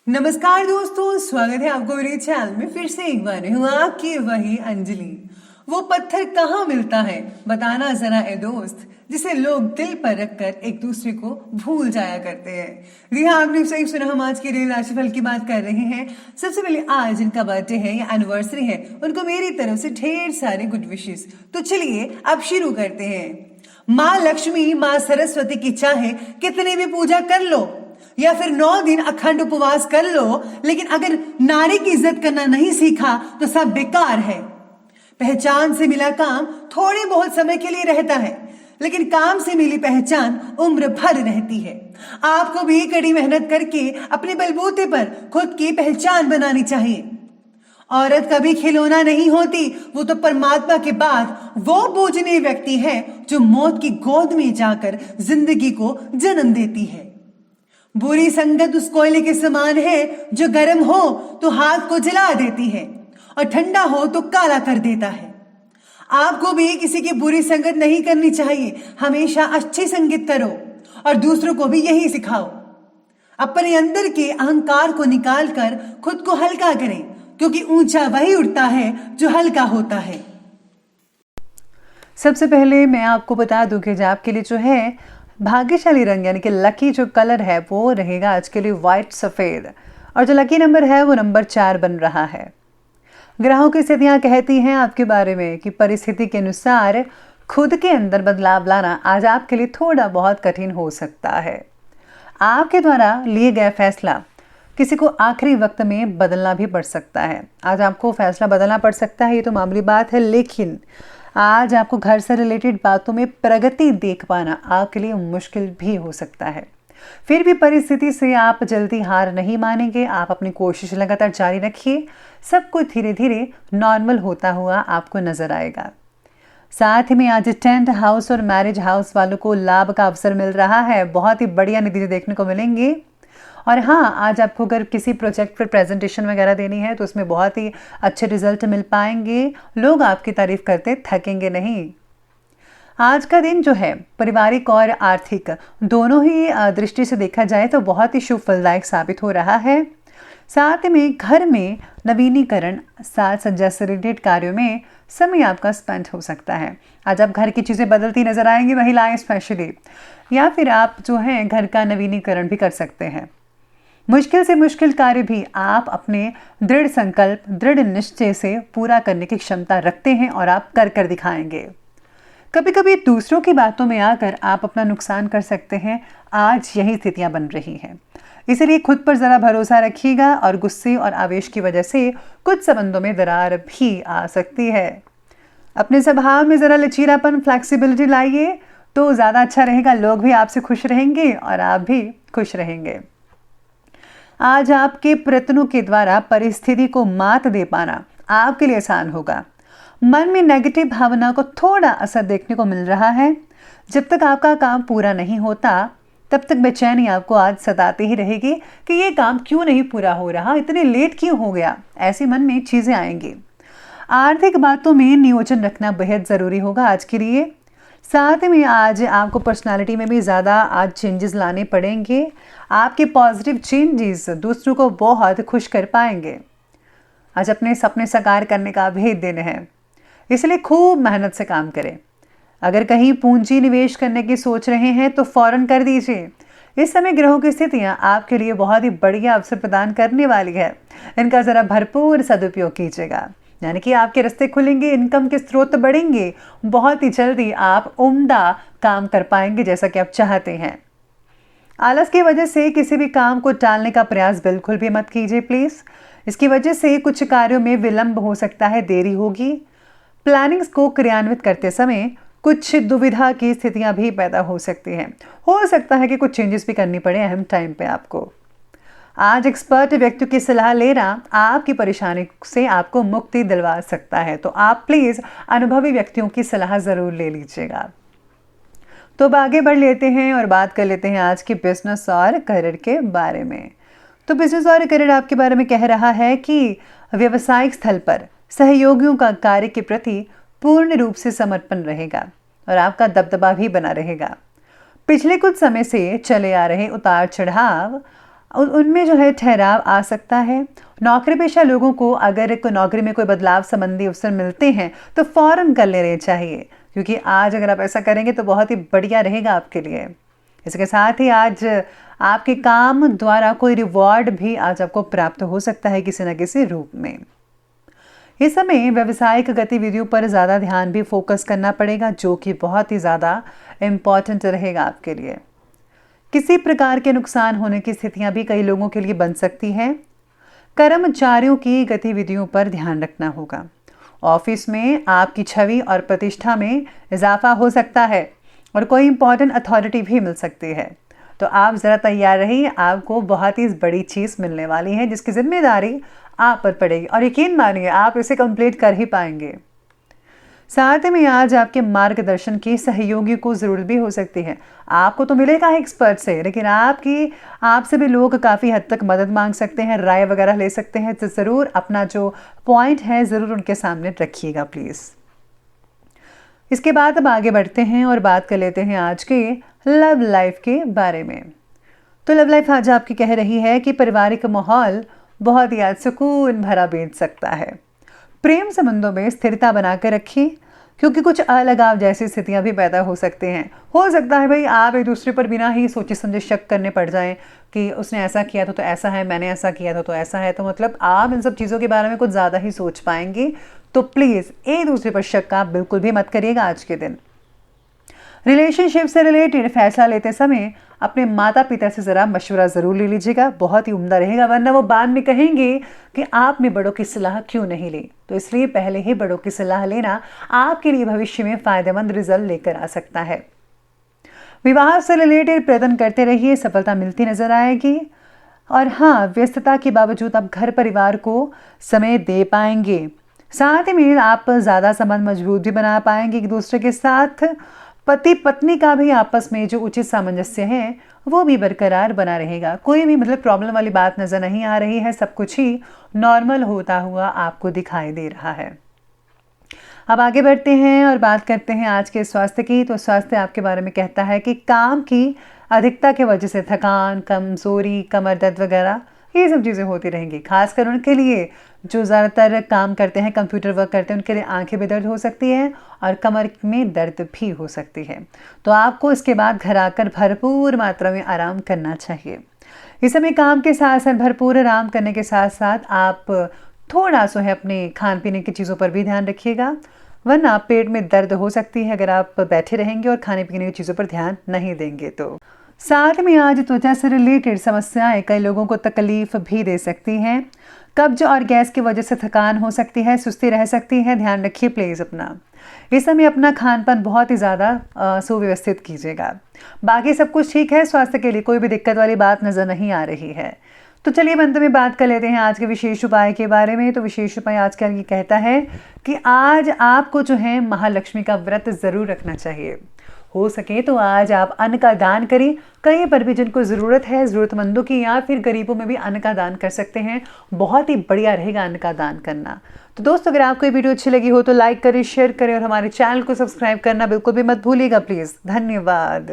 नमस्कार दोस्तों, स्वागत है आपको मेरे चैनल में। फिर से एक बार हूँ आपकी वही अंजलि। वो पत्थर कहाँ मिलता है बताना जरा ए दोस्त, जिसे लोग दिल पर रखकर एक दूसरे को भूल जाया करते हैं। जी हाँ, आपने सही सुना, हम आज के लिए राशिफल की बात कर रहे हैं। सबसे पहले आज जिनका बर्थडे है या एनिवर्सरी है, उनको मेरी तरफ से ढेर सारे गुड विशेस। तो चलिए अब शुरू करते हैं। माँ लक्ष्मी, माँ सरस्वती की चाहे कितनी भी पूजा कर लो या फिर 9 दिन अखंड उपवास कर लो, लेकिन अगर नारी की इज्जत करना नहीं सीखा तो सब बेकार है। पहचान से मिला काम थोड़े बहुत समय के लिए रहता है, लेकिन काम से मिली पहचान उम्र भर रहती है। आपको भी कड़ी मेहनत करके अपने बलबूते पर खुद की पहचान बनानी चाहिए। औरत कभी खिलौना नहीं होती, वो तो परमात्मा के बाद वो पूजनीय व्यक्ति है जो मौत की गोद में जाकर जिंदगी को जन्म देती है। बुरी संगत उस कोयले के समान है जो गर्म हो तो हाथ को जला देती है और ठंडा हो तो काला कर देता है। आपको भी किसी की बुरी संगत नहीं करनी चाहिए। हमेशा अच्छी संगत करो और दूसरों को भी यही सिखाओ। अपने अंदर के अहंकार को निकालकर खुद को हल्का करें, क्योंकि ऊंचा वही उठता है जो हल्का होता है। सबसे पहले मैं आपको बता दूं कि आपके लिए जो है भाग्यशाली रंग यानी कि लकी जो कलर है वो रहेगा आज के लिए व्हाइट सफ़ेद, और जो लकी नंबर है वो नंबर 4 बन रहा है। ग्रहों की स्थितियां कहती हैं आपके बारे में कि परिस्थिति के अनुसार खुद के अंदर बदलाव लाना आज आपके लिए थोड़ा बहुत कठिन हो सकता है। आपके द्वारा लिए गए फैसला किसी को आखिरी वक्त में बदलना भी पड़ सकता है। आज आपको फैसला बदलना पड़ सकता है, ये तो मामूली बात है, लेकिन आज आपको घर से रिलेटेड बातों में प्रगति देख पाना आपके लिए मुश्किल भी हो सकता है। फिर भी परिस्थिति से आप जल्दी हार नहीं मानेंगे। आप अपनी कोशिश लगातार जारी रखिए, सब कुछ धीरे धीरे नॉर्मल होता हुआ आपको नजर आएगा। साथ में आज 10th हाउस और मैरिज हाउस वालों को लाभ का अवसर मिल रहा है। बहुत ही बढ़िया नतीजे देखने को मिलेंगे। और हाँ, आज आपको अगर किसी प्रोजेक्ट पर प्रेजेंटेशन वगैरह देनी है तो उसमें बहुत ही अच्छे रिजल्ट मिल पाएंगे। लोग आपकी तारीफ करते थकेंगे नहीं। आज का दिन जो है पारिवारिक और आर्थिक दोनों ही दृष्टि से देखा जाए तो बहुत ही शुभ फलदायक साबित हो रहा है। साथ में घर में नवीनीकरण, साज सज्जा से रिलेटेड कार्यों में समय आपका स्पेंड हो सकता है। आज आप घर की चीज़ें बदलती नजर आएंगी, महिलाएं स्पेशली, या फिर आप जो है घर का नवीनीकरण भी कर सकते हैं। मुश्किल से मुश्किल कार्य भी आप अपने दृढ़ संकल्प, दृढ़ निश्चय से पूरा करने की क्षमता रखते हैं और आप कर दिखाएंगे। कभी कभी दूसरों की बातों में आकर आप अपना नुकसान कर सकते हैं। आज यही स्थितियां बन रही हैं, इसलिए खुद पर ज़रा भरोसा रखिएगा और गुस्से और आवेश की वजह से कुछ संबंधों में दरार भी आ सकती है। अपने स्वभाव में ज़रा लचीलापन, फ्लैक्सिबिलिटी लाइए तो ज़्यादा अच्छा रहेगा। लोग भी आपसे खुश रहेंगे और आप भी खुश रहेंगे। आज आपके प्रयत्नों के द्वारा परिस्थिति को मात दे पाना आपके लिए आसान होगा। मन में नेगेटिव भावना को थोड़ा असर देखने को मिल रहा है। जब तक आपका काम पूरा नहीं होता तब तक बेचैनी आपको आज सताती ही रहेगी कि ये काम क्यों नहीं पूरा हो रहा, इतने लेट क्यों हो गया, ऐसे मन में चीज़ें आएंगी। आर्थिक बातों में नियोजन रखना बेहद ज़रूरी होगा आज के लिए। साथ में आज आपको पर्सनालिटी में भी ज़्यादा आज चेंजेस लाने पड़ेंगे। आपके पॉजिटिव चेंजेस दूसरों को बहुत खुश कर पाएंगे। आज अपने सपने साकार करने का भी दिन है, इसलिए खूब मेहनत से काम करें। अगर कहीं पूंजी निवेश करने की सोच रहे हैं तो फौरन कर दीजिए। इस समय ग्रहों की स्थितियां आपके लिए बहुत ही बढ़िया अवसर प्रदान करने वाली है। इनका ज़रा भरपूर सदुपयोग कीजिएगा, यानी कि आपके रास्ते खुलेंगे, इनकम के स्रोत बढ़ेंगे। बहुत ही जल्दी आप उम्दा काम कर पाएंगे जैसा कि आप चाहते हैं। आलस की वजह से किसी भी काम को टालने का प्रयास बिल्कुल भी मत कीजिए प्लीज़। इसकी वजह से कुछ कार्यों में विलंब हो सकता है, देरी होगी। प्लानिंग्स को क्रियान्वित करते समय कुछ दुविधा की स्थितियां भी पैदा हो सकती हैं। हो सकता है कि कुछ चेंजेस भी करनी पड़े अहम टाइम पे आपको। आज एक्सपर्ट व्यक्तियों की सलाह लेना आपकी परेशानी से आपको मुक्ति दिलवा सकता है, तो आप प्लीज़ अनुभवी व्यक्तियों की सलाह ज़रूर ले लीजिएगा। तो अब आगे बढ़ लेते हैं और बात कर लेते हैं आज के बिजनेस और करियर के बारे में। तो बिजनेस और करियर आपके बारे में कह रहा है कि व्यवसायिक स्थल पर सहयोगियों का कार्य के प्रति पूर्ण रूप से समर्पण रहेगा और आपका दबदबा भी बना रहेगा। पिछले कुछ समय से चले आ रहे उतार चढ़ाव उनमें जो है ठहराव आ सकता है। नौकरी पेशा लोगों को अगर नौकरी में कोई बदलाव संबंधी अवसर मिलते हैं तो फौरन कर लेने चाहिए, क्योंकि आज अगर आप ऐसा करेंगे तो बहुत ही बढ़िया रहेगा आपके लिए। इसके साथ ही आज आपके काम द्वारा कोई रिवॉर्ड भी आज आपको प्राप्त हो सकता है किसी न किसी रूप में। इस समय व्यावसायिक गतिविधियों पर ज़्यादा ध्यान भी फोकस करना पड़ेगा, जो कि बहुत ही ज़्यादा इम्पॉर्टेंट रहेगा आपके लिए। किसी प्रकार के नुकसान होने की स्थितियां भी कई लोगों के लिए बन सकती हैं। कर्मचारियों की गतिविधियों पर ध्यान रखना होगा। ऑफिस में आपकी छवि और प्रतिष्ठा में इजाफा हो सकता है और कोई इंपॉर्टेंट अथॉरिटी भी मिल सकती है। तो आप ज़रा तैयार रहिए, आपको बहुत ही बड़ी चीज़ मिलने वाली है जिसकी जिम्मेदारी आप पर पड़ेगी और यकीन मानिए आप इसे कंप्लीट कर ही पाएंगे। साथ में आज आपके मार्गदर्शन की सहयोगी को ज़रूरत भी हो सकती है। आपको तो मिलेगा एक्सपर्ट से, लेकिन आपसे भी लोग काफ़ी हद तक मदद मांग सकते हैं, राय वगैरह ले सकते हैं। तो ज़रूर अपना जो पॉइंट है ज़रूर उनके सामने रखिएगा प्लीज़। इसके बाद अब आगे बढ़ते हैं और बात कर लेते हैं आज के लव लाइफ के बारे में। तो लव लाइफ आज आपकी कह रही है कि पारिवारिक माहौल बहुत ही आज सुकून भरा बीत सकता है। प्रेम संबंधों में स्थिरता बनाकर रखिए, क्योंकि कुछ अलगाव जैसी स्थितियां भी पैदा हो सकते हैं। हो सकता है भाई आप एक दूसरे पर बिना ही सोचे समझे शक करने पड़ जाएं कि उसने ऐसा किया था तो ऐसा है, मैंने ऐसा किया था तो ऐसा है। तो मतलब आप इन सब चीज़ों के बारे में कुछ ज़्यादा ही सोच पाएंगे। तो प्लीज़ एक दूसरे पर शक आप बिल्कुल भी मत करिएगा आज के दिन। रिलेशनशिप से रिलेटेड फैसला लेते समय अपने माता पिता से ज़रा मशवरा ज़रूर ले लीजिएगा, बहुत ही उम्दा रहेगा, वरना वो बाद में कहेंगे कि आपने बड़ों की सलाह क्यों नहीं ली। तो इसलिए पहले ही बड़ों की सलाह लेना आपके लिए भविष्य में फ़ायदेमंद रिजल्ट लेकर आ सकता है। विवाह से रिलेटेड प्रयत्न करते रहिए, सफलता मिलती नजर आएगी। और हाँ, व्यस्तता के बावजूद आप घर परिवार को समय दे पाएंगे। साथ ही में आप ज़्यादा संबंध मजबूत भी बना पाएंगे एक दूसरे के साथ। पति पत्नी का भी आपस में जो उचित सामंजस्य है वो भी बरकरार बना रहेगा। कोई भी मतलब प्रॉब्लम वाली बात नज़र नहीं आ रही है, सब कुछ ही नॉर्मल होता हुआ आपको दिखाई दे रहा है। अब आगे बढ़ते हैं और बात करते हैं आज के स्वास्थ्य की। तो स्वास्थ्य आपके बारे में कहता है कि काम की अधिकता की वजह से थकान, कमजोरी, कमर दर्द वगैरह ये सब चीज़ें होती रहेंगी। खासकर उनके लिए जो ज़्यादातर काम करते हैं, कंप्यूटर वर्क करते हैं, उनके लिए आंखें में दर्द हो सकती है और कमर में दर्द भी हो सकती है। तो आपको इसके बाद घर आकर भरपूर मात्रा में आराम करना चाहिए। इस समय काम के साथ साथ भरपूर आराम करने के साथ साथ आप थोड़ा सा है अपने खान पीने की चीज़ों पर भी ध्यान रखिएगा, वरना पेट में दर्द हो सकती है अगर आप बैठे रहेंगे और खाने पीने की चीज़ों पर ध्यान नहीं देंगे। तो साथ में आज त्वचा से रिलेटेड समस्याएं कई लोगों को तकलीफ भी दे सकती हैं। कब्ज और गैस की वजह से थकान हो सकती है, सुस्ती रह सकती है, ध्यान रखिए प्लीज़ अपना। इस समय अपना खान पान बहुत ही ज़्यादा सुव्यवस्थित कीजिएगा। बाकी सब कुछ ठीक है, स्वास्थ्य के लिए कोई भी दिक्कत वाली बात नज़र नहीं आ रही है। तो चलिए अंत में बात कर लेते हैं आज के विशेष उपाय के बारे में। तो विशेष उपाय आज का ये कहता है कि आज आपको जो है महालक्ष्मी का व्रत ज़रूर रखना चाहिए। हो सके तो आज आप अन्न का दान करें, कहीं पर भी जिनको ज़रूरत है, ज़रूरतमंदों की, या फिर गरीबों में भी अन्न का दान कर सकते हैं। बहुत ही बढ़िया रहेगा अन्न का दान करना। तो दोस्तों, अगर आपको ये वीडियो अच्छी लगी हो तो लाइक करें, शेयर करें और हमारे चैनल को सब्सक्राइब करना बिल्कुल भी मत भूलिएगा प्लीज़। धन्यवाद।